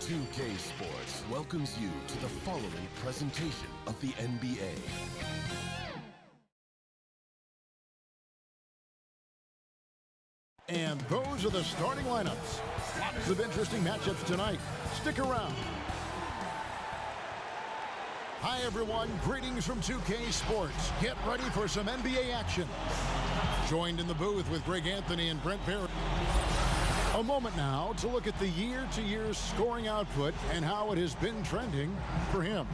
2K Sports welcomes you to the following presentation of the NBA. And those are the starting lineups. Lots of interesting matchups tonight. Stick around. Hi, everyone. Greetings from 2K Sports. Get ready for some NBA action. Joined in the booth with Greg Anthony and Brent Barrett. A moment now to look at the year-to-year scoring output and how it has been trending for him.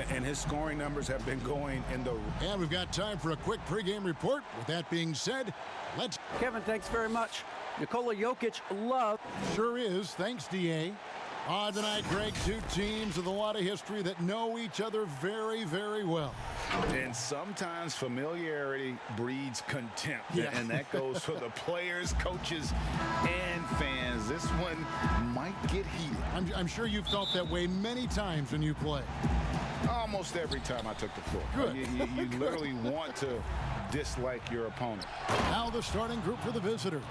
And his scoring numbers have been going in the... And we've got time for a quick pregame report. With that being said, let's... Kevin, thanks very much. Nikola Jokic love. Sure is. Thanks, D.A. Tonight, Greg, two teams with a lot of history that know each other very, very well. And sometimes familiarity breeds contempt. Yeah. And that goes for the players, coaches, and fans. This one might get heated. I'm sure you've felt that way many times when you play. Almost every time I took the floor. Good. You literally want to dislike your opponent. Now the starting group for the visitors.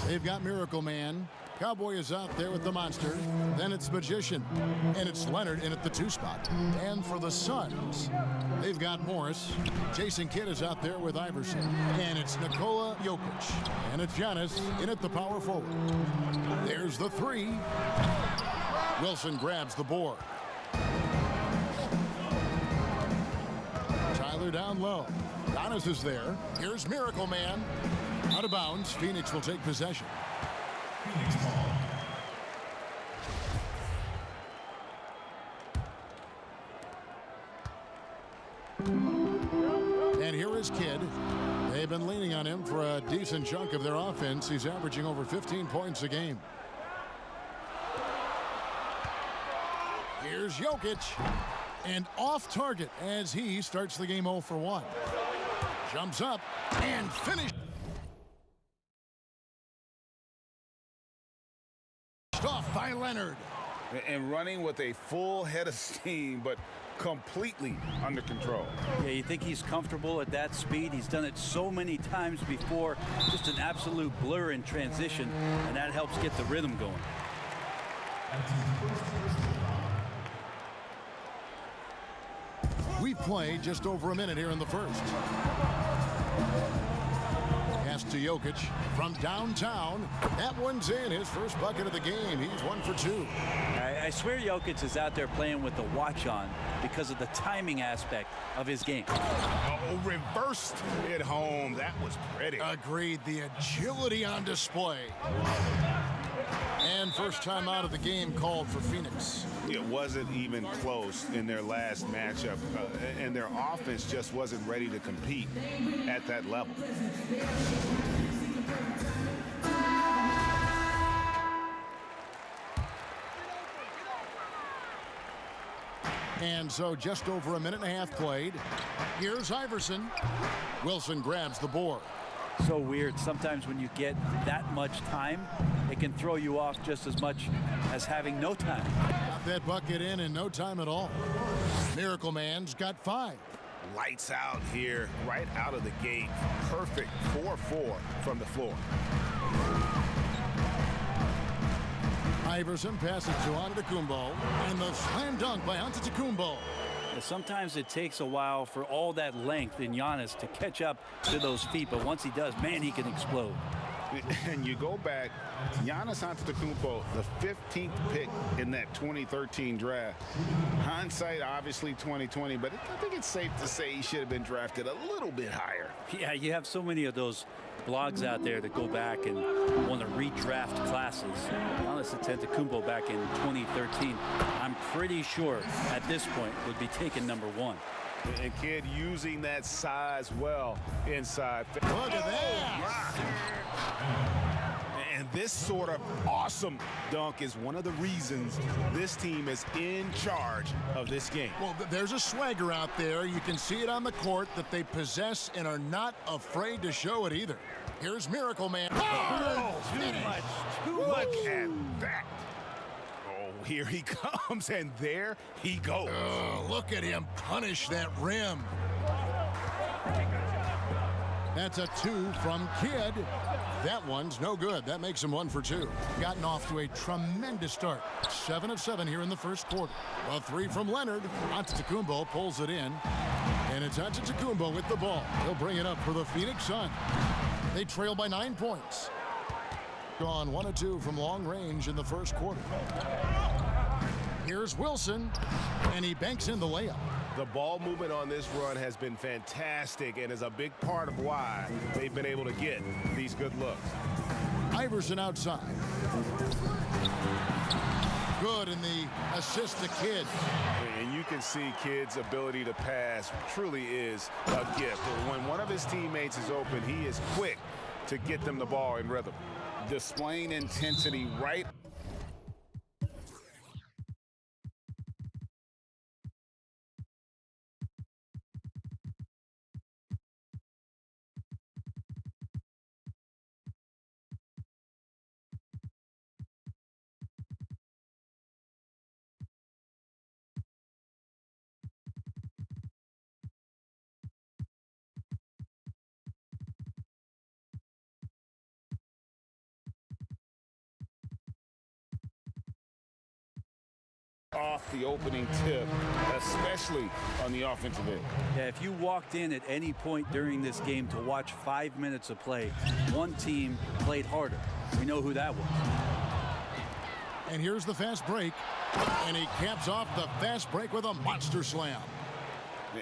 They've got Miracle Man. Cowboy is out there with the monster. Then it's Magician. And it's Leonard in at the 2 spot. And for the Suns, they've got Morris. Jason Kidd is out there with Iverson. And it's Nikola Jokic. And it's Giannis in at the power forward. There's the 3. Wilson grabs the board. Tyler down low. Giannis is there. Here's Miracle Man. Out of bounds. Phoenix will take possession. And here is Kidd. They've been leaning on him for a decent chunk of their offense. He's averaging over 15 points a game. Here's Jokic. And off target as he starts the game 0 for 1. Jumps up and finishes. Off by Leonard. And running with a full head of steam, but completely under control. Yeah, you think he's comfortable at that speed. He's done it so many times before. Just an absolute blur in transition, and that helps get the rhythm going. We've played just over a minute here in the first. Pass to Jokic from downtown. That one's in. His first bucket of the game. He's 1 for 2. I swear Jokic is out there playing with the watch on because of the timing aspect of his game. Oh, reversed it home. That was pretty. Agreed. The agility on display. And first time out of the game called for Phoenix. It wasn't even close in their last matchup, and their offense just wasn't ready to compete at that level. And so just over a minute and a half played. Here's Iverson. Wilson grabs the board. So weird. Sometimes when you get that much time, it can throw you off just as much as having no time. Got that bucket in no time at all. Miracle Man's got 5. Lights out here, right out of the gate. Perfect 4-4 from the floor. Iverson passes to Antetokounmpo, and the slam dunk by Antetokounmpo. Sometimes it takes a while for all that length in Giannis to catch up to those feet, but once he does, man, he can explode. And you go back, Giannis Antetokounmpo, the 15th pick in that 2013 draft. Hindsight, obviously 2020, but I think it's safe to say he should have been drafted a little bit higher. Yeah, you have so many of those blogs out there that go back and want to redraft classes. Giannis Antetokounmpo back in 2013, I'm pretty sure at this point would be taken number 1. And Kidd using that size well inside. Look at that. And this sort of awesome dunk is one of the reasons this team is in charge of this game. Well, there's a swagger out there. You can see it on the court that they possess and are not afraid to show it either. Here's Miracle Man. Oh, too much. Look at that. Oh, here he comes, and there he goes. Oh, look at him punish that rim. That's a 2 from Kidd. That one's no good. That makes him 1 for 2. Gotten off to a tremendous start. 7 of 7 here in the first quarter. A 3 from Leonard. Antetokounmpo pulls it in. And it's Antetokounmpo with the ball. He'll bring it up for the Phoenix Suns. They trail by 9 points. Gone 1 of 2 from long range in the first quarter. Here's Wilson, and he banks in the layup. The ball movement on this run has been fantastic and is a big part of why they've been able to get these good looks. Iverson outside. Good in the assist to Kidd. And you can see Kidd's ability to pass truly is a gift. When one of his teammates is open, he is quick to get them the ball in rhythm. Displaying intensity right. Off the opening tip, especially on the offensive end. Yeah, if you walked in at any point during this game to watch 5 minutes of play, one team played harder. We know who that was. And here's the fast break. And he caps off the fast break with a monster slam.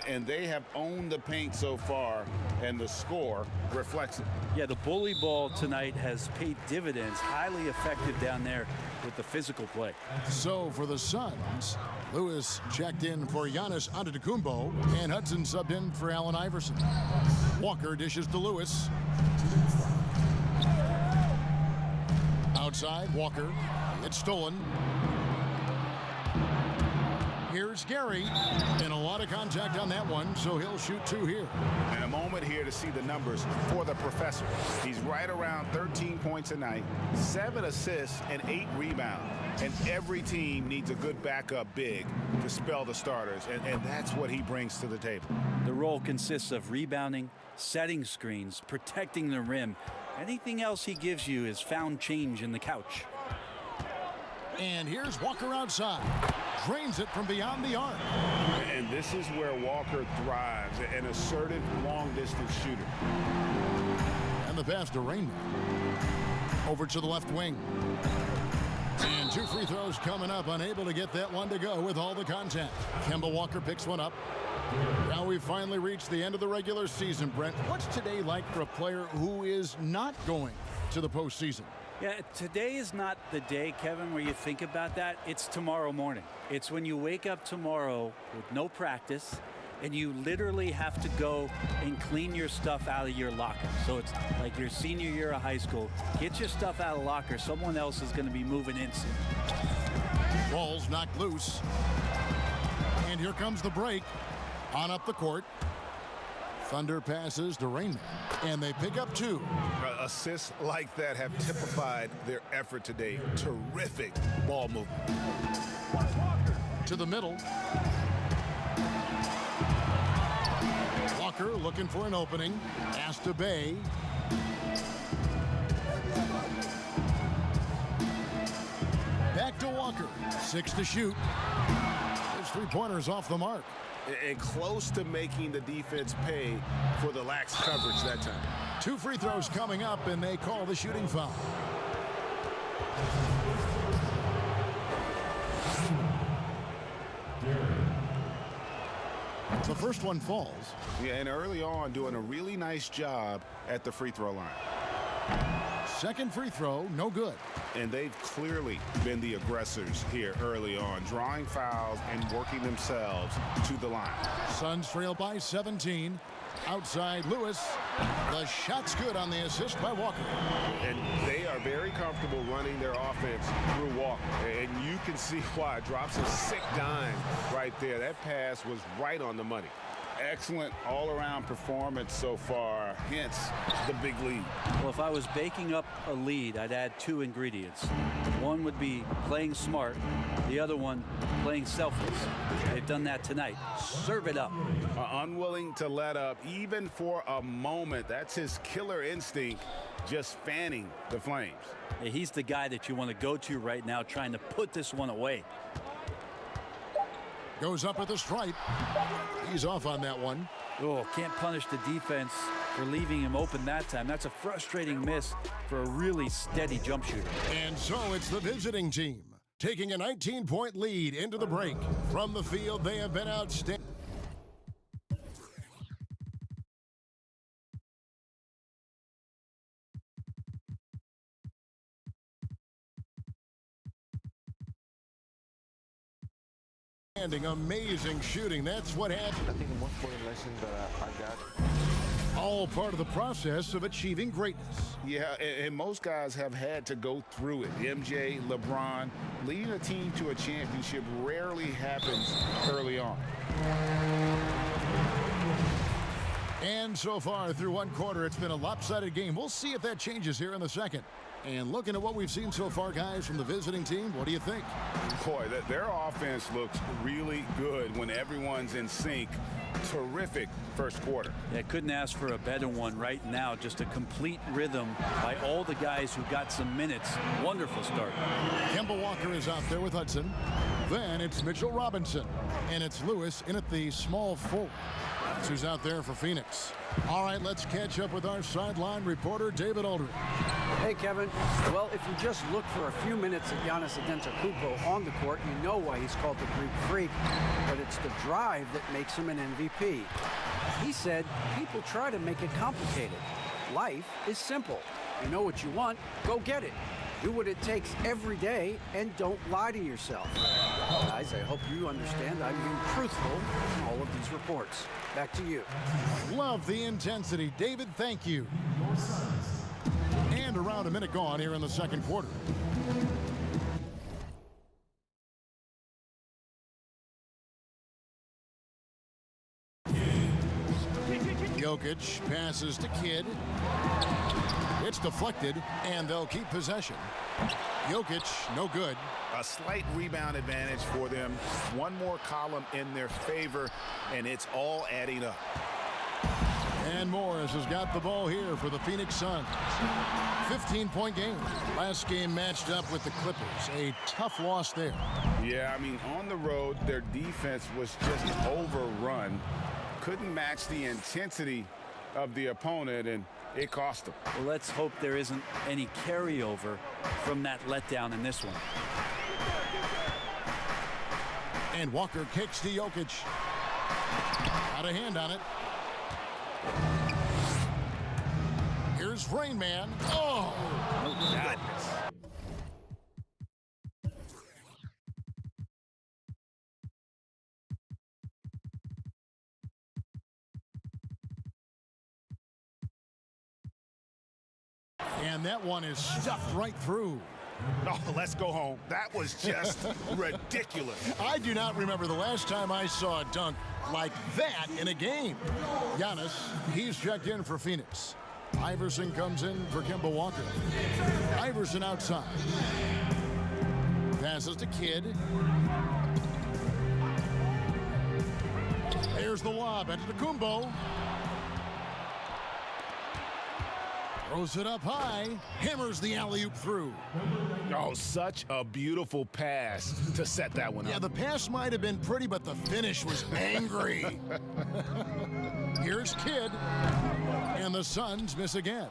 And they have owned the paint so far, and the score reflects it. Yeah, the bully ball tonight has paid dividends. Highly effective down there with the physical play. So for the Suns, Lewis checked in for Giannis Antetokounmpo, and Hudson subbed in for Allen Iverson. Walker dishes to Lewis. Outside, Walker. It's stolen. Here's Gary, and a lot of contact on that one, so he'll shoot 2 here. And a moment here to see the numbers for the professor. He's right around 13 points a night, 7 assists, and 8 rebounds. And every team needs a good backup big to spell the starters, and that's what he brings to the table. The role consists of rebounding, setting screens, protecting the rim. Anything else he gives you is found change in the couch. And here's Walker outside. Drains it from beyond the arc. And this is where Walker thrives, an assertive long-distance shooter. And the pass to Rainman. Over to the left wing. And 2 free throws coming up, unable to get that one to go with all the contact. Kemba Walker picks one up. Now we've finally reached the end of the regular season, Brent. What's today like for a player who is not going to the postseason? Yeah, today is not the day, Kevin, where you think about that. It's tomorrow morning. It's when you wake up tomorrow with no practice, and you literally have to go and clean your stuff out of your locker. So it's like your senior year of high school. Get your stuff out of the locker. Someone else is going to be moving in soon. Ball's knocked loose. And here comes the break. On up the court. Thunder passes to Rainman, and they pick up 2. Assists like that have typified their effort today. Terrific ball movement. To the middle. Walker looking for an opening. Pass to Bay. Back to Walker. 6 to shoot. His 3-pointers off the mark. And close to making the defense pay for the lax coverage that time. 2 free throws coming up, and they call the shooting foul. The first one falls. Yeah, and early on doing a really nice job at the free throw line. Second free throw, no good. And they've clearly been the aggressors here early on, drawing fouls and working themselves to the line. Suns trail by 17. Outside Lewis. The shot's good on the assist by Walker. And they are very comfortable running their offense through Walker. And you can see why. Drops a sick dime right there. That pass was right on the money. excellent all-around performance so far, hence the big lead. Well, if I was baking up a lead, I'd add 2 ingredients. One would be playing smart, the other one playing selfless. They've done that tonight. Serve it up. Unwilling to let up even for a moment. That's his killer instinct, just fanning the flames. Yeah, he's the guy that you want to go to right now, trying to put this one away. Goes up at the stripe. He's off on that one. Oh, can't punish the defense for leaving him open that time. That's a frustrating miss for a really steady jump shooter. And so it's the visiting team taking a 19-point lead into the break. From the field, they have been outstanding. Amazing shooting. That's what happened. I think the most important lesson that I got. All part of the process of achieving greatness. Yeah, and most guys have had to go through it. MJ, LeBron, leading a team to a championship rarely happens early on. And so far through one quarter, it's been a lopsided game. We'll see if that changes here in the second. And looking at what we've seen so far, guys, from the visiting team, what do you think? Boy, their offense looks really good when everyone's in sync. Terrific first quarter. Yeah, couldn't ask for a better one right now. Just a complete rhythm by all the guys who got some minutes. Wonderful start. Kemba Walker is out there with Hudson. Then it's Mitchell Robinson. And it's Lewis in at the small forward. That's who's out there for Phoenix. All right, let's catch up with our sideline reporter, David Aldridge. Hey, Kevin. Well, if you just look for a few minutes at Giannis Antetokounmpo on the court, you know why he's called the Greek Freak. But it's the drive that makes him an MVP. He said people try to make it complicated. Life is simple. You know what you want, go get it. Do what it takes every day and don't lie to yourself. Guys, I hope you understand I'm being truthful in all of these reports. Back to you. Love the intensity. David, thank you. And around a minute gone here in the second quarter. Jokic passes to Kidd. It's deflected, and they'll keep possession. Jokic, no good. A slight rebound advantage for them. One more column in their favor, and it's all adding up. And Morris has got the ball here for the Phoenix Suns. 15-point game. Last game matched up with the Clippers. A tough loss there. Yeah, I mean, on the road, their defense was just overrun. Couldn't match the intensity of the opponent, and it cost them. Well, let's hope there isn't any carryover from that letdown in this one. And Walker kicks to Jokic. Got a hand on it. Here's Rain Man. Oh! Goodness. And that one is stuffed right through. Oh, let's go home. That was just ridiculous. I do not remember the last time I saw a dunk like that in a game. Giannis, he's checked in for Phoenix. Iverson comes in for Kemba Walker. Iverson outside. Passes to Kidd. There's the lob into the Kumbo. Throws it up high. Hammers the alley-oop through. Oh, such a beautiful pass to set that one up. Yeah, the pass might have been pretty, but the finish was angry. Here's Kidd. And the Suns miss again.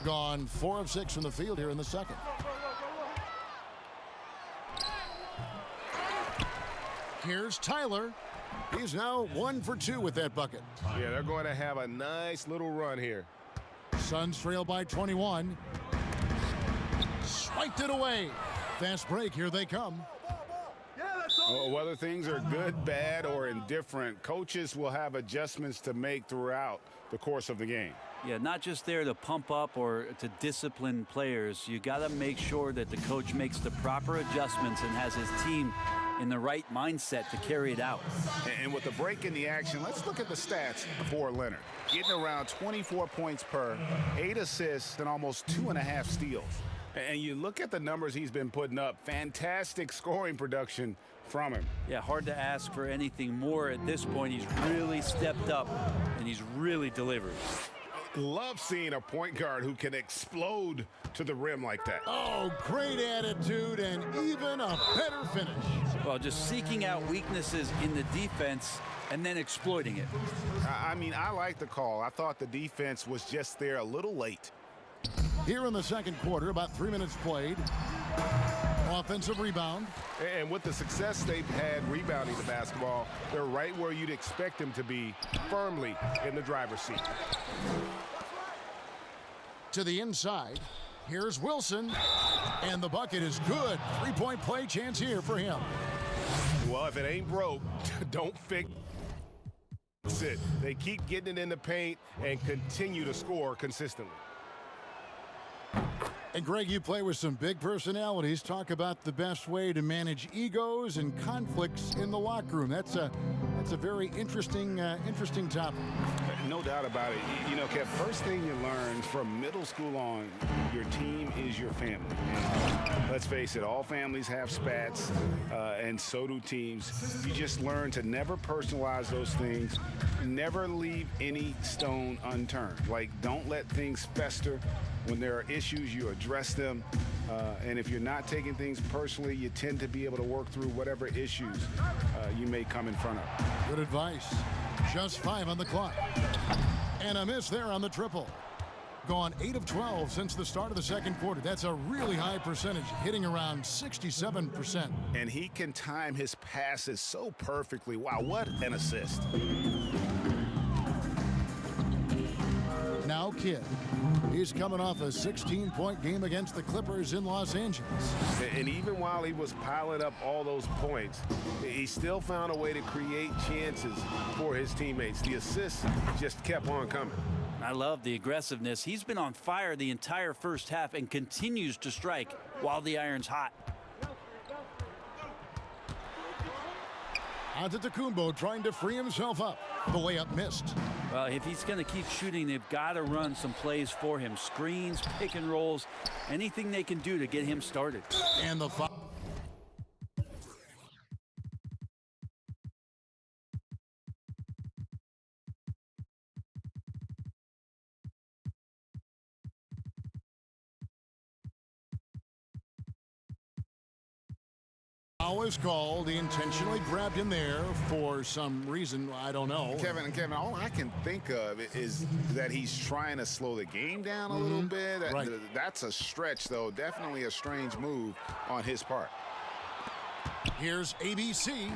Gone 4 of 6 from the field here in the second. Here's Tyler. He's now 1 for 2 with that bucket. Yeah, they're going to have a nice little run here. Suns trail by 21. Swiped it away. Fast break. Here they come. Whether things are good, bad, or indifferent, coaches will have adjustments to make throughout the course of the game. Yeah, not just there to pump up or to discipline players. You got to make sure that the coach makes the proper adjustments and has his team in the right mindset to carry it out. And with the break in the action, let's look at the stats for Leonard. Getting around 24 points per, 8 assists, and almost 2.5 steals. And you look at the numbers he's been putting up, fantastic scoring production from him. Yeah, hard to ask for anything more at this point. He's really stepped up, and he's really delivered. Love seeing a point guard who can explode to the rim like that. Oh, great attitude and even a better finish. Well, just seeking out weaknesses in the defense and then exploiting it. I mean, I like the call. I thought the defense was just there a little late. Here in the second quarter, about 3 minutes played. Offensive rebound. And with the success they've had rebounding the basketball, they're right where you'd expect them to be, firmly in the driver's seat. To the inside. Here's Wilson. And the bucket is good. 3-point play chance here for him. Well, if it ain't broke, don't fix it. They keep getting it in the paint and continue to score consistently. And Greg, you play with some big personalities. Talk about the best way to manage egos and conflicts in the locker room. That's a very interesting topic. No doubt about it. You know, Kev, first thing you learn from middle school on, your team is your family. And let's face it, all families have spats, and so do teams. You just learn to never personalize those things, never leave any stone unturned. Like, don't let things fester. When there are issues, you address them. And if you're not taking things personally, you tend to be able to work through whatever issues you may come in front of. Good advice. Just 5 on the clock. And a miss there on the triple. Gone 8 of 12 since the start of the second quarter. That's a really high percentage, hitting around 67%. And he can time his passes so perfectly. Wow, what an assist. Now Kidd. He's coming off a 16-point game against the Clippers in Los Angeles. And even while he was piling up all those points, he still found a way to create chances for his teammates. The assists just kept on coming. I love the aggressiveness. He's been on fire the entire first half and continues to strike while the iron's hot. Antetokounmpo trying to free himself up. The layup missed. Well, if he's going to keep shooting, they've got to run some plays for him. Screens, pick and rolls, anything they can do to get him started. And the foul. Foul is called. He intentionally grabbed him there for some reason. I don't know. Kevin, all I can think of is that he's trying to slow the game down a little bit. Right. That's a stretch, though. Definitely a strange move on his part. Here's ABC,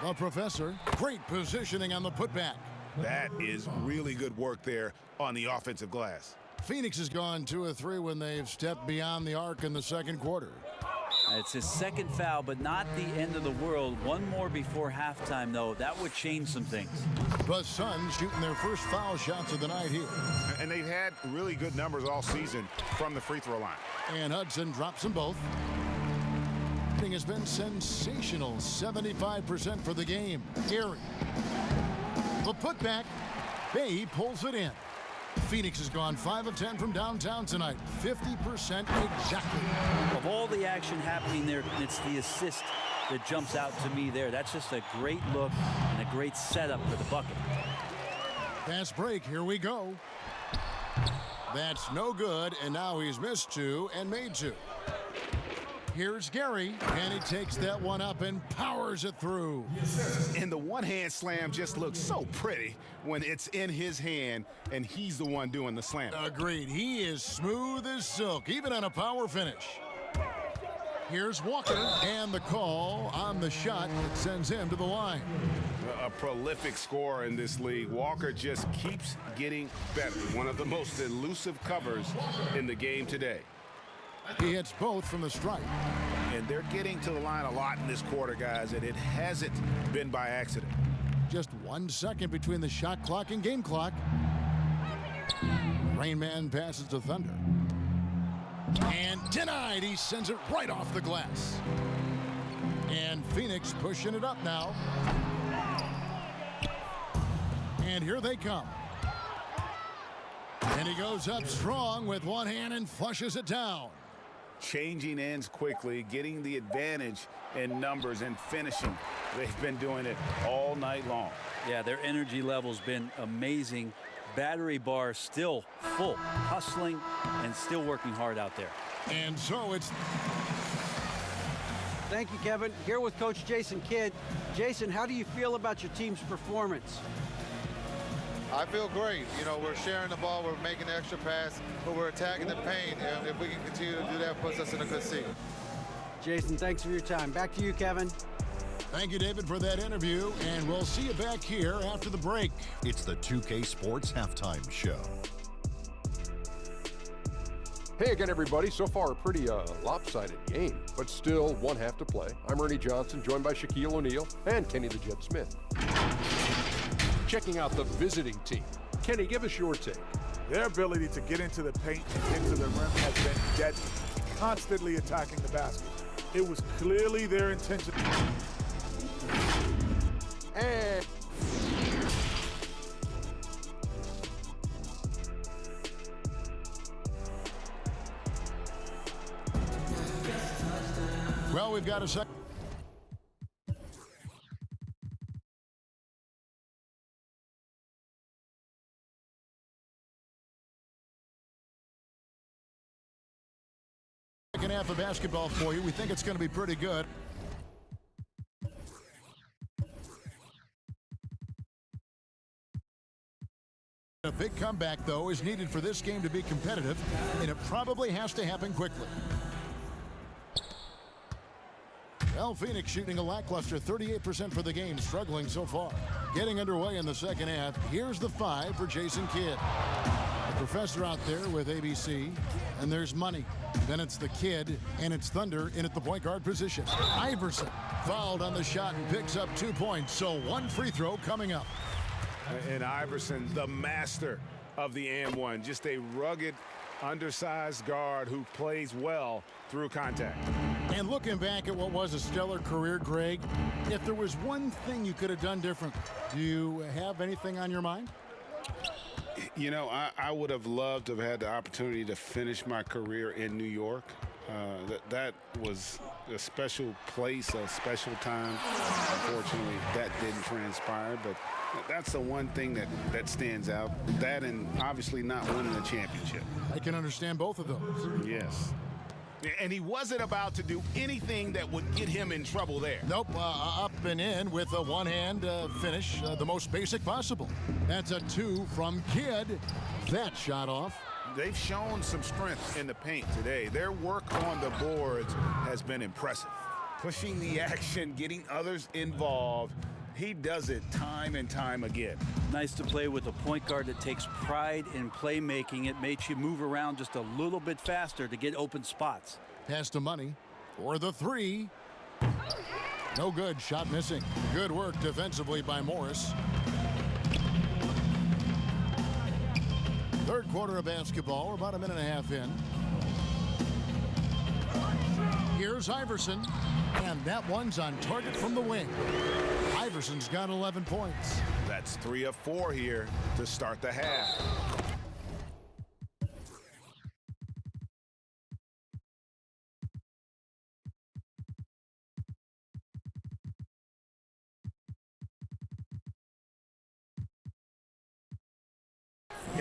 the professor. Great positioning on the putback. That is really good work there on the offensive glass. Phoenix has gone 2 of 3 when they've stepped beyond the arc in the second quarter. It's his second foul, but not the end of the world. One more before halftime, though. That would change some things. The Suns shooting their first foul shots of the night here. And they've had really good numbers all season from the free throw line. And Hudson drops them both. Shooting has been sensational. 75% for the game. Gary. The putback. Bay pulls it in. Phoenix has gone 5 of 10 from downtown tonight. 50% exactly. Of all the action happening there, it's the assist that jumps out to me there. That's just a great look and a great setup for the bucket. Fast break. Here we go. That's no good, and now he's missed 2 and made 2. Here's Gary, and he takes that one up and powers it through. And the one-hand slam just looks so pretty when it's in his hand and he's the one doing the slam. Agreed. He is smooth as silk, even on a power finish. Here's Walker, and the call on the shot that sends him to the line. A prolific scorer in this league. Walker just keeps getting better. One of the most elusive covers in the game today. He hits both from the stripe. And they're getting to the line a lot in this quarter, guys, and it hasn't been by accident. Just 1 second between the shot clock and game clock. Rain Man passes to Thunder. And denied. He sends it right off the glass. And Phoenix Phoenix pushing it up now. And here they come. And he goes up strong with one hand and flushes it down. Changing ends quickly, getting the advantage in numbers and finishing. They've been doing it all night long. Yeah, their energy level's been amazing. Battery bar still full, hustling and still working hard out there. And so it's... Thank you, Kevin. Here with Coach Jason Kidd. Jason, how do you feel about your team's performance? I feel great. You know, we're sharing the ball, we're making the extra pass, but we're attacking the paint. And if we can continue to do that, puts us in a good seat. Jason, thanks for your time. Back to you, Kevin. Thank you, David, for that interview, and we'll see you back here after the break. It's the 2K Sports Halftime Show. Hey again, everybody. So far, a pretty lopsided game, but still one half to play. I'm Ernie Johnson, joined by Shaquille O'Neal and Kenny the Jet Smith. Checking out the visiting team. Kenny, give us your take. Their ability to get into the paint and get to the rim has been deadly, constantly attacking the basket. It was clearly their intention. And well, we've got a second. Second half of basketball for you. We think it's going to be pretty good. A big comeback, though, is needed for this game to be competitive, and it probably has to happen quickly. Well, Phoenix shooting a lackluster 38% for the game, struggling so far. Getting underway in the second half. Here's the 5 for Jason Kidd. The professor out there with ABC, and there's money. Then it's the Kid, and it's Thunder in at the point guard position. Iverson fouled on the shot and picks up 2 points, so one free throw coming up. And Iverson, the master of the and one, just a rugged, undersized guard who plays well through contact. And looking back at what was a stellar career, Greg, if there was one thing you could have done different, do you have anything on your mind? You know, I would have loved to have had the opportunity to finish my career in New York. That was a special place, a special time. Unfortunately, that didn't transpire, but that's the one thing that stands out. That and obviously not winning a championship. I can understand both of those. Yes. And he wasn't about to do anything that would get him in trouble there. Nope, up and in with a one-hand finish, the most basic possible. That's a 2 from Kidd. That shot off. They've shown some strength in the paint today. Their work on the boards has been impressive. Pushing the action, getting others involved. He does it time and time again. Nice to play with a point guard that takes pride in playmaking. It makes you move around just a little bit faster to get open spots. Pass to Money for the 3. No good, shot missing. Good work defensively by Morris. Third quarter of basketball, we're about a minute and a half in. Here's Iverson, and that one's on target from the wing. Iverson's got 11 points. That's 3 of 4 here to start the half.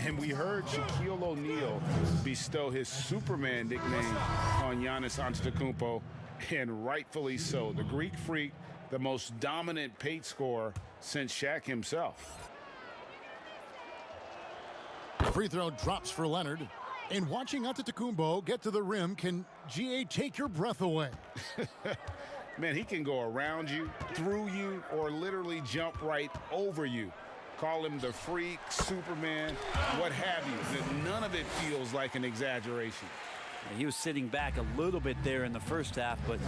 And we heard Shaquille O'Neal bestow his Superman nickname on Giannis Antetokounmpo, and rightfully so. The Greek Freak, the most dominant paint scorer since Shaq himself. Free throw drops for Leonard. And watching Antetokounmpo get to the rim can, GA, take your breath away. Man, he can go around you, through you, or literally jump right over you. Call him the Freak, Superman, what have you. None of it feels like an exaggeration. He was sitting back a little bit there in the first half, but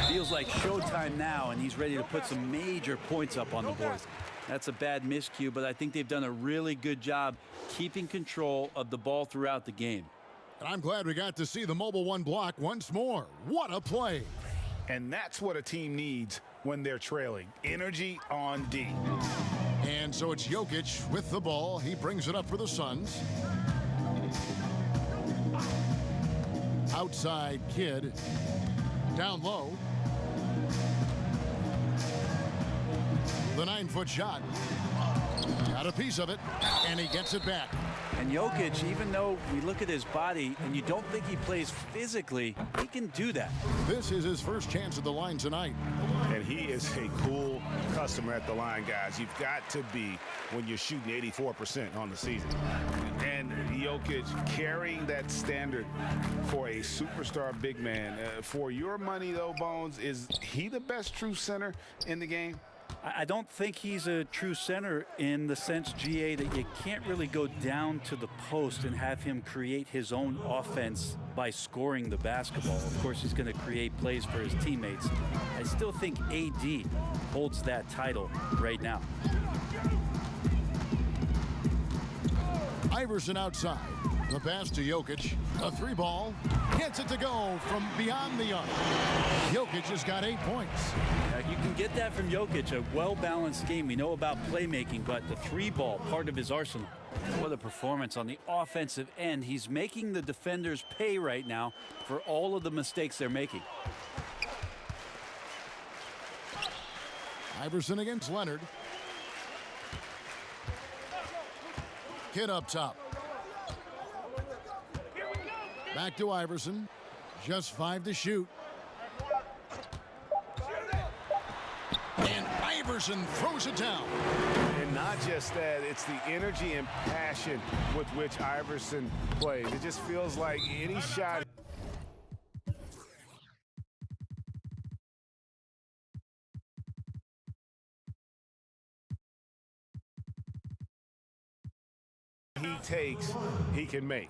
feels like showtime now, and he's ready to put some major points up on the board. That's a bad miscue, but I think they've done a really good job keeping control of the ball throughout the game. And I'm glad we got to see the mobile one block once more. What a play. And that's what a team needs when they're trailing. Energy on D. And so it's Jokic with the ball. He brings it up for the Suns. Outside Kid. Down low. The 9-foot shot. Got a piece of it, and he gets it back. And Jokic, even though we look at his body and you don't think he plays physically, he can do that. This is his first chance at the line tonight. And he is a cool customer at the line, guys. You've got to be when you're shooting 84% on the season. And Jokic carrying that standard for a superstar big man. For your money, though, Bones, is he the best true center in the game? I don't think he's a true center in the sense, GA, that you can't really go down to the post and have him create his own offense by scoring the basketball. Of course, he's going to create plays for his teammates. I still think AD holds that title right now. Iverson outside. The pass to Jokic. A 3-ball. Gets it to go from beyond the arc. Jokic has got 8 points. You can get that from Jokic, a well-balanced game. We know about playmaking, but the 3-ball, part of his arsenal. What a performance on the offensive end. He's making the defenders pay right now for all of the mistakes they're making. Iverson against Leonard. Kid up top. Back to Iverson. Just 5 to shoot. And Iverson throws it down. And not just that, it's the energy and passion with which Iverson plays. It just feels like any shot he takes, he can make.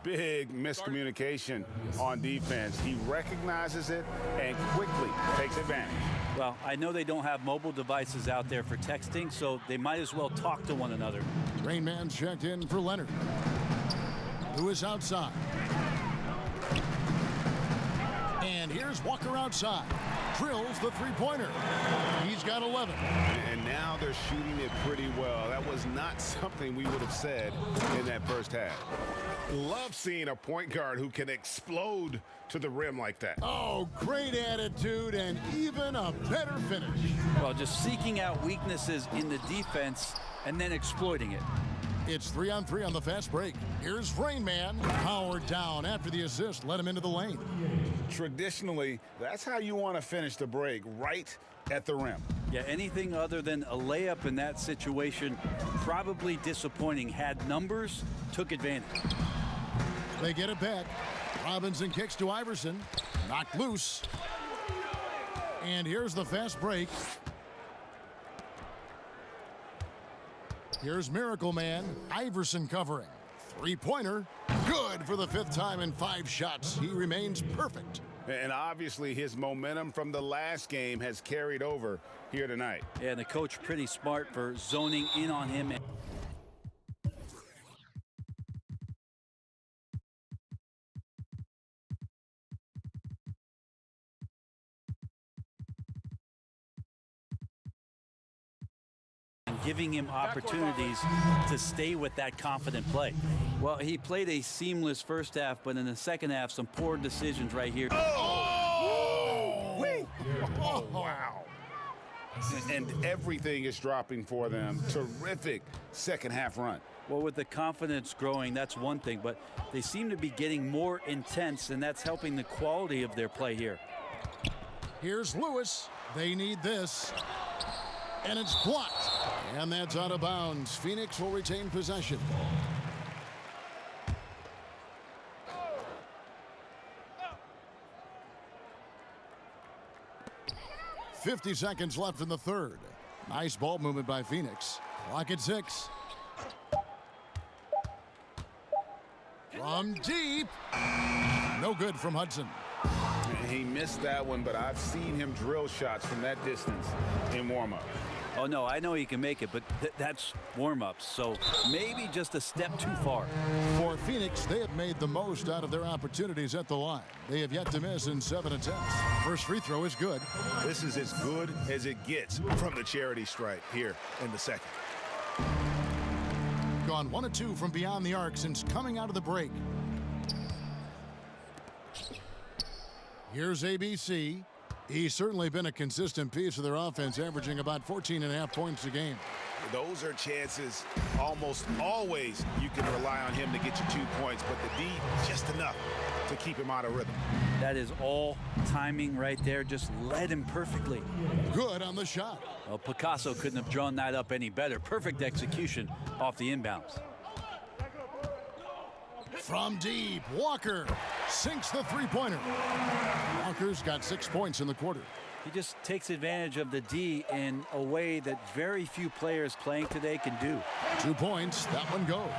Big miscommunication on defense. He recognizes it and quickly takes advantage. Well, I know they don't have mobile devices out there for texting, so they might as well talk to one another. Rain Man checked in for Leonard. Lewis outside. And here's Walker outside. Drills the 3-pointer. He's got 11. And now they're shooting it pretty well. That was not something we would have said in that first half. Love seeing a point guard who can explode to the rim like that. Oh, great attitude and even a better finish. Well, just seeking out weaknesses in the defense and then exploiting it. It's 3-on-3 on the fast break. Here's Rain Man. Powered down after the assist. Let him into the lane. Traditionally, that's how you want to finish the break, right at the rim. Yeah, anything other than a layup in that situation, probably disappointing. Had numbers, took advantage. They get it back. Robinson kicks to Iverson. Knocked loose. And here's the fast break. Here's Miracle Man. Iverson covering. 3-pointer. Good for the 5th time in 5 shots. He remains perfect. And obviously his momentum from the last game has carried over here tonight. Yeah, and the coach pretty smart for zoning in on him. Giving him opportunities to stay with that confident play. Well, he played a seamless first half, but in the second half, some poor decisions right here. Oh, wow. And everything is dropping for them. Terrific second half run. Well, with the confidence growing, that's one thing, but they seem to be getting more intense, and that's helping the quality of their play here. Here's Lewis. They need this. And it's blocked. And that's out of bounds. Phoenix will retain possession. .50 seconds left in the third. Nice ball movement by Phoenix. Clock at 6. From deep. No good from Hudson. He missed that one, but I've seen him drill shots from that distance in warm-up. Oh, no, I know he can make it, but that's warm-ups, so maybe just a step too far. For Phoenix, they have made the most out of their opportunities at the line. They have yet to miss in 7 attempts. First free throw is good. This is as good as it gets from the charity stripe here in the second. Gone 1 of 2 from beyond the arc since coming out of the break. Here's ABC. He's certainly been a consistent piece of their offense, averaging about 14.5 points a game. Those are chances almost always you can rely on him to get you 2 points, but the D, just enough to keep him out of rhythm. That is all timing right there. Just led him perfectly. Good on the shot. Well, Picasso couldn't have drawn that up any better. Perfect execution off the inbounds. From deep, Walker sinks the three-pointer. Walker's got 6 points in the quarter. He just takes advantage of the D in a way that very few players playing today can do. 2 points, that one goes.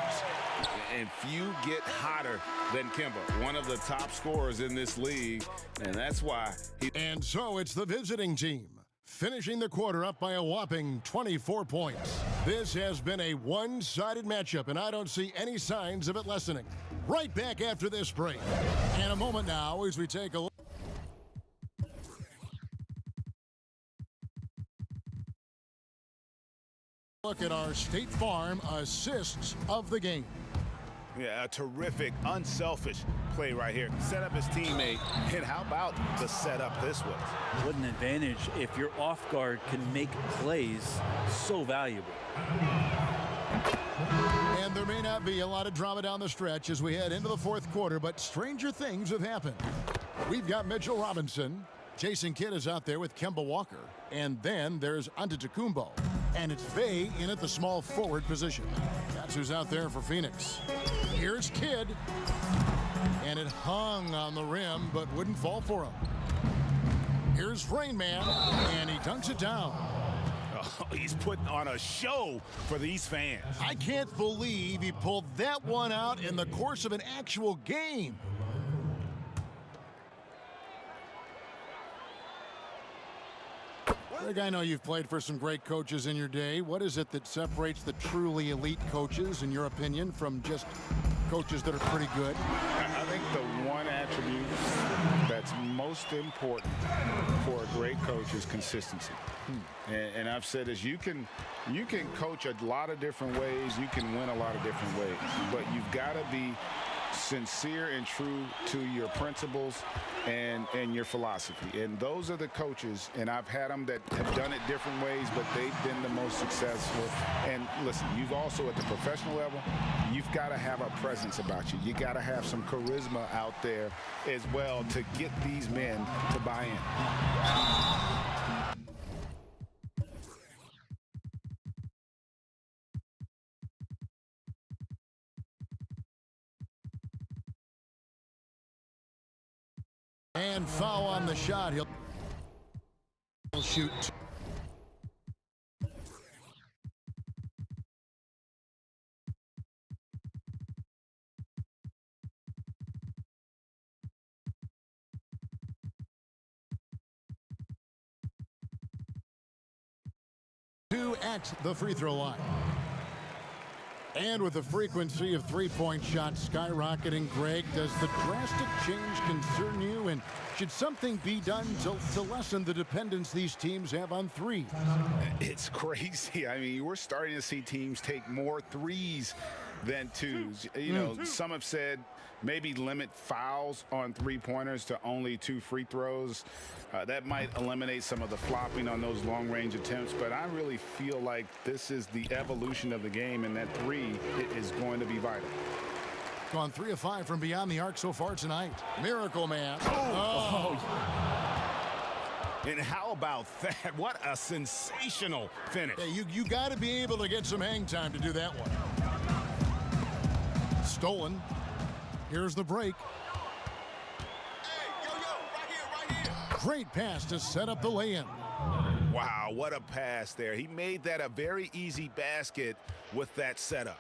And few get hotter than Kemba, one of the top scorers in this league, and that's why And so it's the visiting team, finishing the quarter up by a whopping 24 points. This has been a one-sided matchup, and I don't see any signs of it lessening. Right back after this break. In a moment now as we take a look at our State Farm assists of the game. Yeah, a terrific, unselfish play right here. Set up his teammate, and how about the setup this was? What an advantage if your off guard can make plays so valuable. And there may not be a lot of drama down the stretch as we head into the fourth quarter, but stranger things have happened. We've got Mitchell Robinson. Jason Kidd is out there with Kemba Walker. And then there's Antetokounmpo. And it's Bey in at the small forward position. That's who's out there for Phoenix. Here's Kidd. And it hung on the rim, but wouldn't fall for him. Here's Rain Man, and he dunks it down. Oh, he's putting on a show for these fans. I can't believe he pulled that one out in the course of an actual game. Greg, I know you've played for some great coaches in your day. What is it that separates the truly elite coaches, in your opinion, from just coaches that are pretty good? I think the one attribute that's most important for a great coach is consistency. And I've said this, you can coach a lot of different ways, you can win a lot of different ways, but you've got to be sincere and true to your principles and your philosophy. And those are the coaches, and I've had them that have done it different ways, but they've been the most successful. And listen, you've also at the professional level, you've got to have a presence about you. You got to have some charisma out there as well to get these men to buy in. And foul on the shot. He'll shoot. Two at the free throw line. And with the frequency of three-point shots skyrocketing, Greg, does the drastic change concern you? And should something be done to lessen the dependence these teams have on threes? It's crazy. I mean, we're starting to see teams take more threes than twos. You know, some have said maybe limit fouls on three-pointers to only 2 free throws. That might eliminate some of the flopping on those long-range attempts, but I really feel like this is the evolution of the game, and that three is going to be vital. Gone 3 of 5 from beyond the arc so far tonight. Miracle Man. And how about that? What a sensational finish. Yeah, you got to be able to get some hang time to do that one. Stolen. Here's the break. Great pass to set up the lay-in. Wow, what a pass there. He made that a very easy basket with that setup.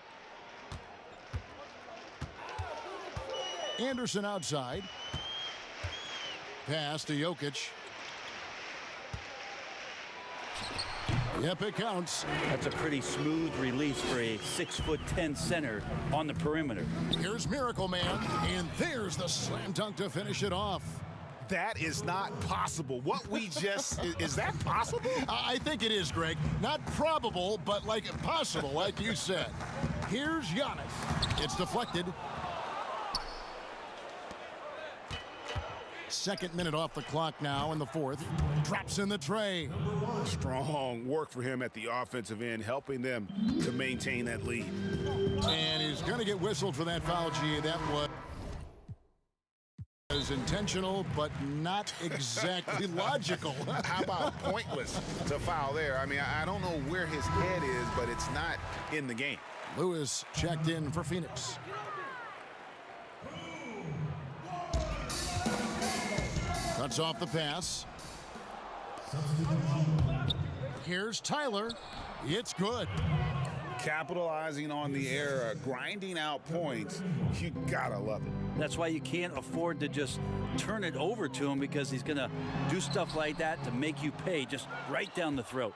Anderson outside. Pass to Jokic. Yep, it counts. That's a pretty smooth release for a 6'10" center on the perimeter. Here's Miracle Man, and there's the slam dunk to finish it off. That is not possible. What we just, is that possible? I think it is, Greg. Not probable, but like possible, like you said. Here's Giannis. It's deflected. Second minute off the clock now in the fourth. Drops in the tray. Strong work for him at the offensive end, helping them to maintain that lead. And he's going to get whistled for that foul, G. That was intentional, but not exactly logical. How about pointless to foul there? I mean, I don't know where his head is, but it's not in the game. Lewis checked in for Phoenix. Cuts off the pass. Here's Tyler. It's good. Capitalizing on the error, grinding out points, you gotta love it. That's why you can't afford to just turn it over to him, because he's going to do stuff like that to make you pay just right down the throat.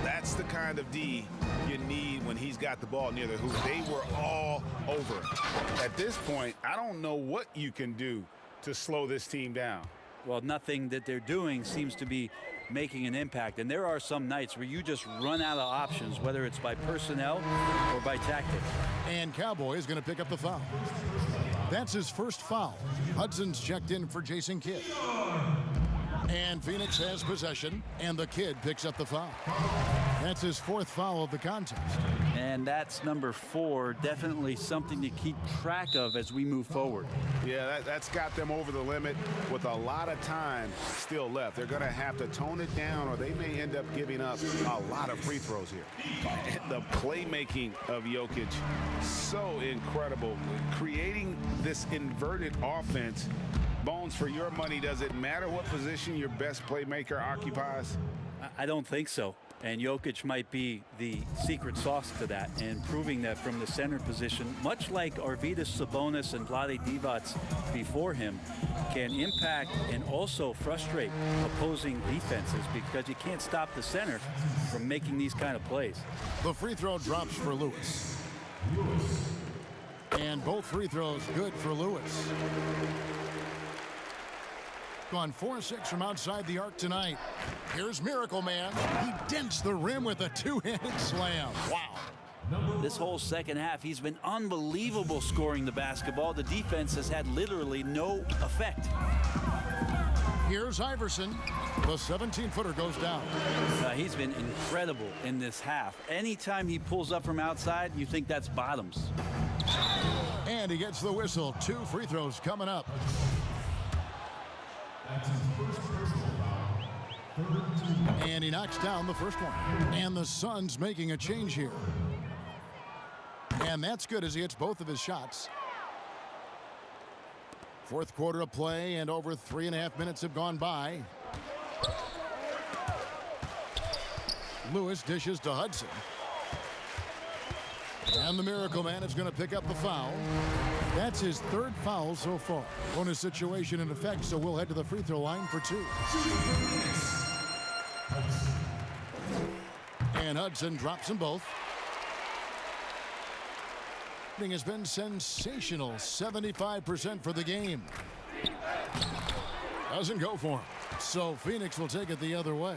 That's the kind of D you need when he's got the ball near the hoop. They were all over it. At this point, I don't know what you can do to slow this team down. Well, nothing that they're doing seems to be making an impact. And there are some nights where you just run out of options, whether it's by personnel or by tactics. And Cowboy is going to pick up the foul. That's his first foul. Hudson's checked in for Jason Kidd. And Phoenix has possession, and the Kid picks up the foul. That's his fourth foul of the contest. And that's number 4, definitely something to keep track of as we move forward. Yeah, that's got them over the limit with a lot of time still left. They're going to have to tone it down, or they may end up giving up a lot of free throws here. And the playmaking of Jokic, so incredible. Creating this inverted offense. Bones, for your money, does it matter what position your best playmaker occupies? I don't think so. And Jokic might be the secret sauce to that, and proving that from the center position, much like Arvydas Sabonis and Vlade Divac before him, can impact and also frustrate opposing defenses, because you can't stop the center from making these kind of plays. The free throw drops for Lewis. And both free throws good for Lewis. Gone 4-6 from outside the arc tonight. Here's Miracle Man. He dents the rim with a two-handed slam. Wow. This whole second half, he's been unbelievable scoring the basketball. The defense has had literally no effect. Here's Iverson. The 17-footer goes down. He's been incredible in this half. Anytime he pulls up from outside, you think that's bottoms. And he gets the whistle. 2 free throws coming up. And he knocks down the first one. And the Suns making a change here. And that's good as he hits both of his shots. Fourth quarter of play, and over 3.5 minutes have gone by. Lewis dishes to Hudson. And the Miracle Man is going to pick up the foul. That's his 3rd foul so far. Bonus situation in effect, so we'll head to the free throw line for 2. And Hudson drops them both. Shooting has been sensational. 75% for the game. Doesn't go for him. So Phoenix will take it the other way.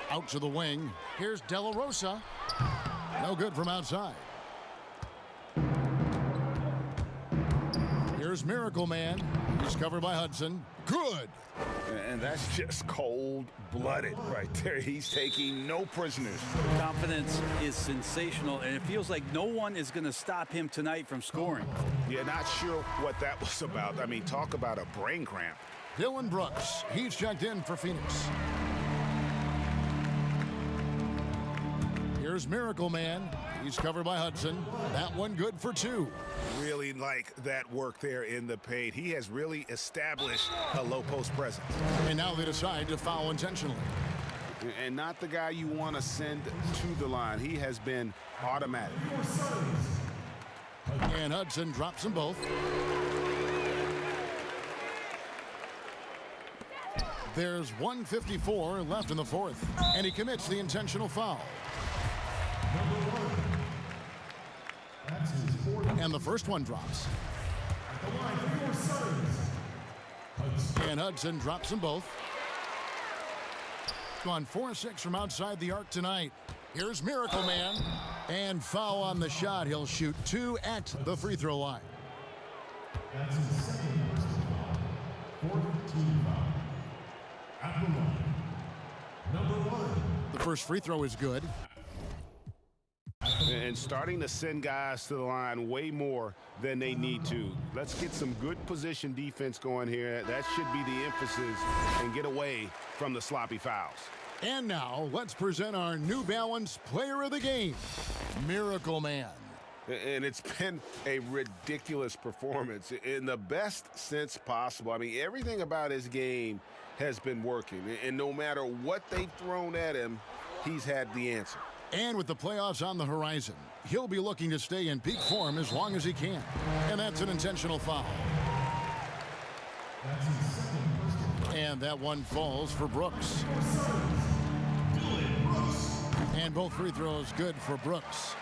Out to the wing. Here's De La Rosa. No good from outside. Here's Miracle Man. He's covered by Hudson. Good. And that's just cold-blooded right there. He's taking no prisoners. Confidence is sensational, and it feels like no one is going to stop him tonight from scoring. Yeah, not sure what that was about. I mean, talk about a brain cramp. Dylan Brooks. He's checked in for Phoenix. Here's Miracle Man. He's covered by Hudson. That one good for 2. Really like that work there in the paint. He has really established a low post presence. And now they decide to foul intentionally. And not the guy you want to send to the line. He has been automatic. And Hudson drops them both. There's 1:54 left in the fourth, and he commits the intentional foul. And the first one drops. And Hudson drops them both. Gone 4-6 from outside the arc tonight. Here's Miracle Man. And foul on the shot. He'll shoot 2 at the free throw line. That's his second personal foul. 4th team foul. At the line, number 1. The first free throw is good. And starting to send guys to the line way more than they need to. Let's get some good position defense going here. That should be the emphasis, and get away from the sloppy fouls. And now, let's present our New Balance Player of the Game, Miracle Man. And it's been a ridiculous performance in the best sense possible. I mean, everything about his game has been working. And no matter what they've thrown at him, he's had the answer. And with the playoffs on the horizon, he'll be looking to stay in peak form as long as he can. And that's an intentional foul. That's his second personal. And that one falls for Brooks. And both free throws good for Brooks.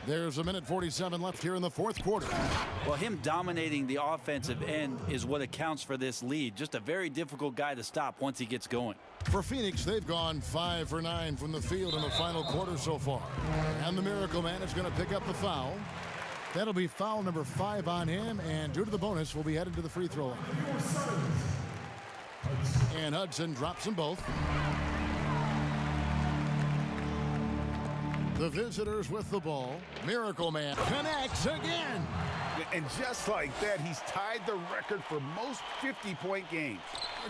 There's 1:47 left here in the fourth quarter. Well, him dominating the offensive end is what accounts for this lead. Just a very difficult guy to stop once he gets going. For Phoenix, they've gone 5 for 9 from the field in the final quarter so far. And the Miracle Man is going to pick up the foul. That'll be foul number 5 on him, and due to the bonus, will be headed to the free throw line. And Hudson drops them both. The visitors with the ball. Miracle Man connects again. And just like that, he's tied the record for most 50-point games.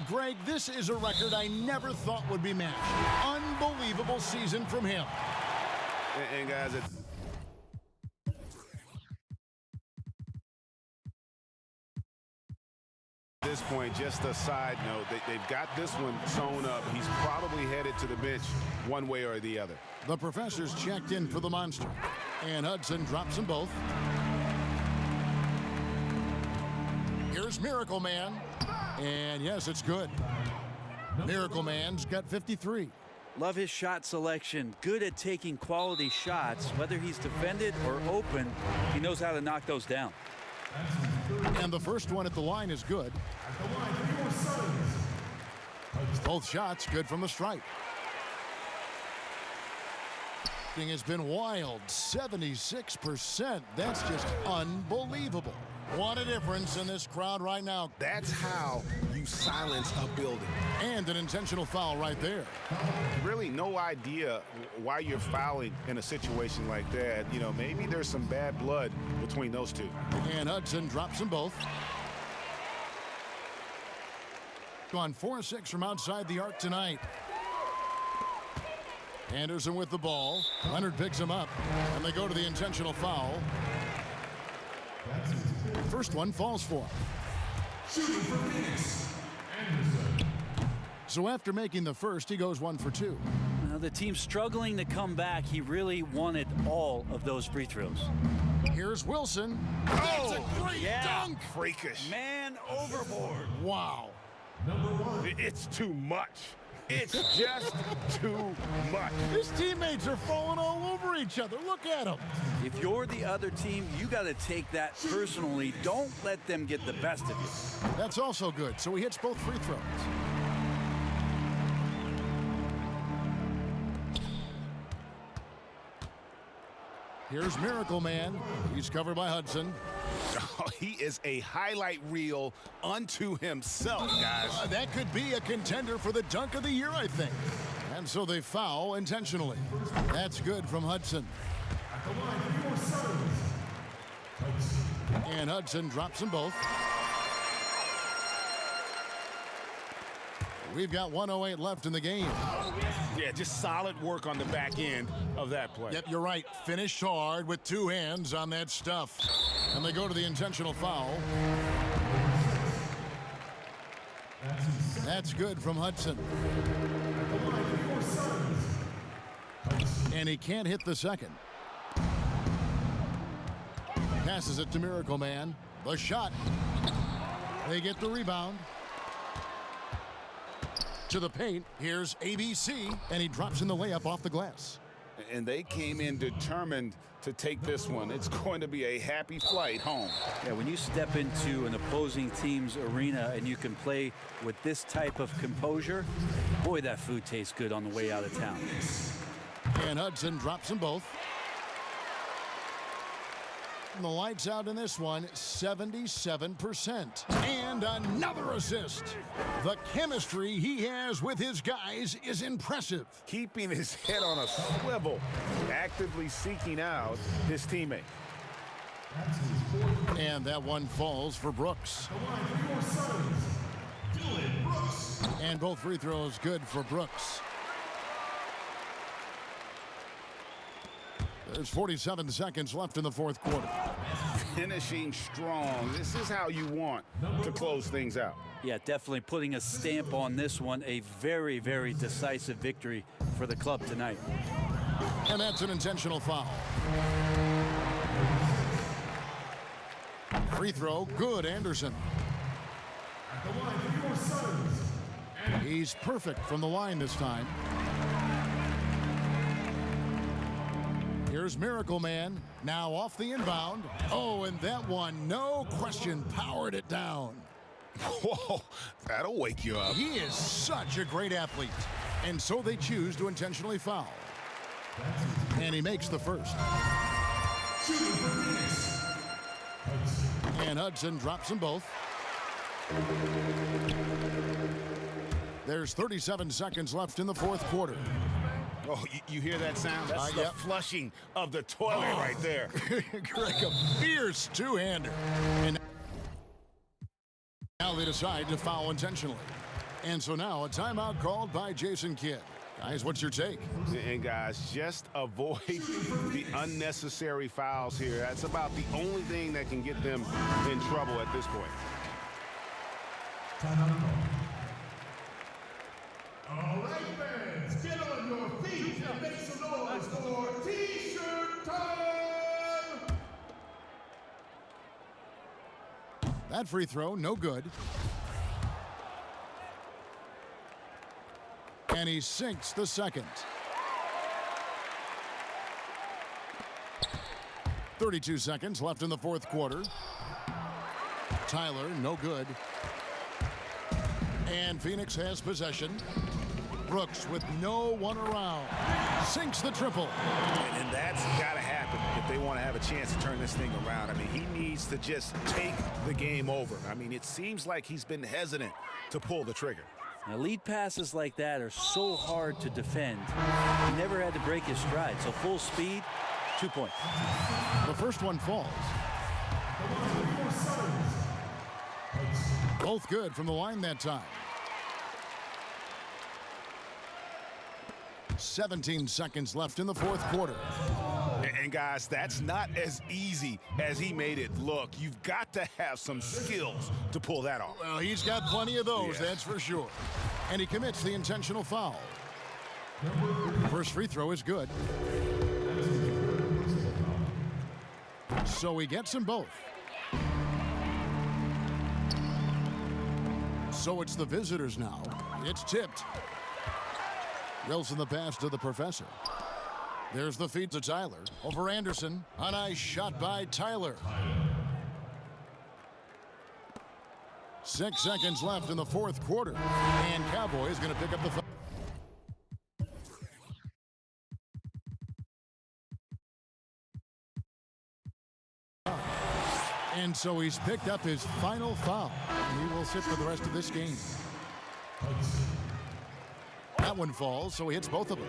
Greg, this is a record I never thought would be matched. Unbelievable season from him. And guys, at this point, just a side note, they've got this one sewn up. He's probably headed to the bench one way or the other. The professor's checked in for the Monster. And Hudson drops them both. Here's Miracle Man. And yes, it's good. Miracle Man's got 53. Love his shot selection. Good at taking quality shots. Whether he's defended or open, he knows how to knock those down. And the first one at the line is good. Both shots good from the stripe. Thing has been wild. 76%. That's just unbelievable. What a difference in this crowd right now. That's how you silence a building. And an intentional foul right there. Really no idea why you're fouling in a situation like that. You know, maybe there's some bad blood between those two. And Hudson drops them both. Gone 4-6 from outside the arc tonight. Anderson with the ball. Leonard picks him up. And they go to the intentional foul. First one falls for him. Shooting for Phoenix, Anderson. So after making the first, he goes 1 for 2. Now the team's struggling to come back. He really wanted all of those free throws. Here's Wilson. Oh, that's a great dunk. Freakish. Man overboard. Wow. Number 1. It's too much. It's just too much. His teammates are falling all over each other. Look at them. If you're the other team, you got to take that personally. Don't let them get the best of you. That's also good. So he hits both free throws. Here's Miracle Man. He's covered by Hudson. Oh, he is a highlight reel unto himself, guys. That could be a contender for the dunk of the year, I think. And so they foul intentionally. That's good from Hudson. At the line, 3 more And Hudson drops them both. We've got 1:08 left in the game. Yeah, just solid work on the back end of that play. Yep, you're right. Finished hard with 2 hands on that stuff. And they go to the intentional foul. That's good from Hudson. And he can't hit the second. Passes it to Miracle Man. The shot. They get the rebound. To the paint, here's ABC, and he drops in the layup off the glass. And they came in determined to take this one. It's going to be a happy flight home. Yeah, when you step into an opposing team's arena and you can play with this type of composure, boy, that food tastes good on the way out of town. And Hudson drops them both. And the lights out in this one, 77%. And another assist. The chemistry he has with his guys is impressive. Keeping his head on a swivel, actively seeking out his teammate. And that one falls for Brooks. And both free throws good for Brooks. There's 47 seconds left in the fourth quarter. Finishing strong. This is how you want to close things out. Yeah, definitely putting a stamp on this one. A very, very decisive victory for the club tonight. And that's an intentional foul. Free throw, good, Anderson. He's perfect from the line this time. Here's Miracle Man, now off the inbound. Oh, and that one, no question, powered it down. Whoa, that'll wake you up. He is such a great athlete. And so they choose to intentionally foul. And he makes the first. And Hudson drops them both. There's 37 seconds left in the fourth quarter. Oh, you hear that sound? That's the flushing of the toilet right there. Greg, a fierce two-hander. And now they decide to foul intentionally. And so now a timeout called by Jason Kidd. Guys, what's your take? And guys, just avoid the unnecessary fouls here. That's about the only thing that can get them in trouble at this point. All right, fans, get on your feet and make some noise for T-shirt time! That free throw, no good. And he sinks the second. 32 seconds left in the fourth quarter. Tyler, no good. And Phoenix has possession. Brooks with no one around. Sinks the triple. And that's got to happen if they want to have a chance to turn this thing around. I mean, he needs to just take the game over. I mean, it seems like he's been hesitant to pull the trigger. Now, lead passes like that are so hard to defend. He never had to break his stride. So full speed, 2 points. The first one falls. Both good from the line that time. 17 seconds left in the fourth quarter. And guys, that's not as easy as he made it look. You've got to have some skills to pull that off. Well, he's got plenty of those, that's for sure. And he commits the intentional foul. First free throw is good. So he gets them both. So it's the visitors now. It's tipped. Wilson the pass to the professor. There's the feed to Tyler. Over Anderson. A nice shot by Tyler. 6 seconds left in the fourth quarter. And Cowboys going to pick up the... And so he's picked up his final foul. And he will sit for the rest of this game. That one falls, so he hits both of them.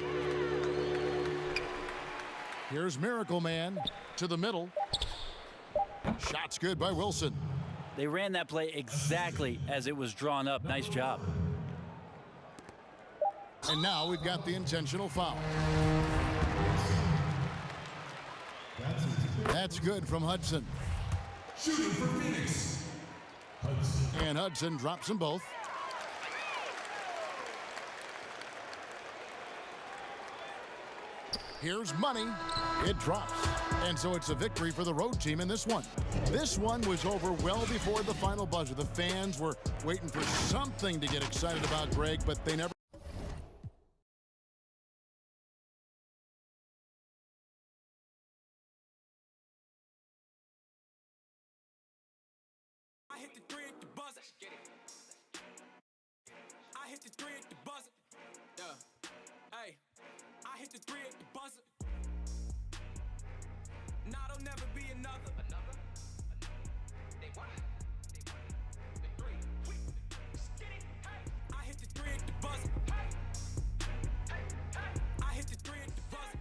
Here's Miracle Man to the middle. Shot's good by Wilson. They ran that play exactly as it was drawn up. Nice job. And now we've got the intentional foul. That's good from Hudson. Shooting for Phoenix. And Hudson drops them both. Here's money. It drops. And so it's a victory for the road team in this one. This one was over well before the final buzzer. The fans were waiting for something to get excited about, Greg, but they never. I hit the three at the buzzer. I hit the three at the buzzer. Yeah. Hey, I hit the three at the buzzer. Nah, there'll never be another. They what? The three. I hit the three at the buzzer. I hit the three at the buzzer.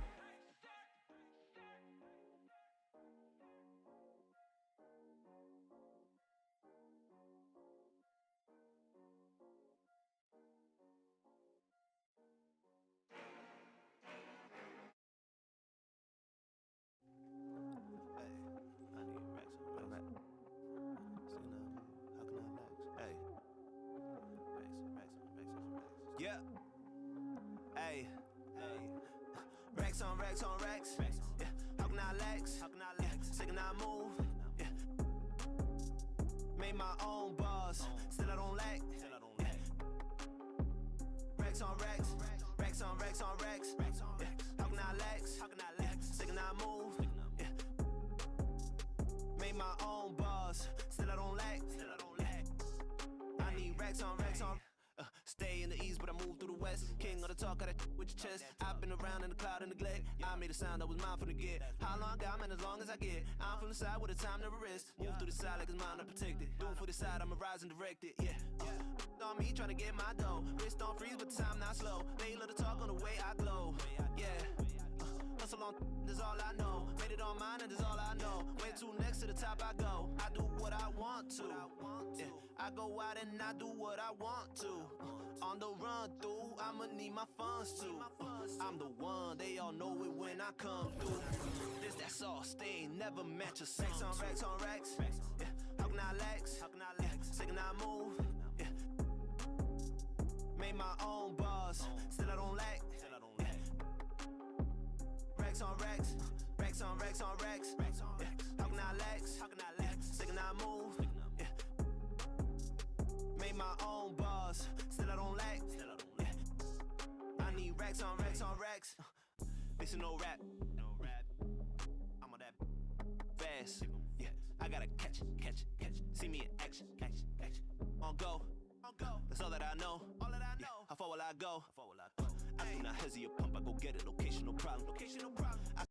Yeah. Hey. Racks on racks on racks. Yeah. How can I lax? Yeah. Sick and I move. Yeah. Made my own bars. Still I don't lack. Yeah. Racks on racks. Racks on racks on racks. Yeah. How can I lax? Yeah. Sick and I move. Yeah. Made my own bars. Still I don't lack. I need racks on racks on. Stay in the east, but I move through the west. King of the talk, got that with your chest. I've been around in the cloud and neglect. I made a sound that was mine from the get. How long I got, man, as long as I get. I'm from the side with the time never rest. Move through the side like it's mine, I protect it. Do it for the side, I'ma rise and direct it. Yeah. On me, trying to get my dough. Wrist on freeze, but the time not slow. They love to talk on the way I glow. Yeah. Hustle on, that's all I know. Made it on mine, and that's all I know. Way too next to the top I go. I do what I want to. Yeah. I go out and I do what I want to. On the run through, I'ma need my funds too. I'm the one, they all know it when I come through. This that sauce, they ain't never match a sex on racks on racks. Yeah. How can I lax? Yeah. Sick and I move. Yeah. Made my own bars, still I don't lack. Yeah. Racks on racks, racks on racks on racks. Yeah. How can I lax? Sick and I move. Yeah. Made my own bars, still I don't lack. Yeah. I need racks on racks on racks. This is no rap. I'm on that fast. Yeah. I gotta catch. See me in action. On go. That's all that I know. Yeah. How far will I go? I do not hesitate, pump, I go get it. Location, no problem. I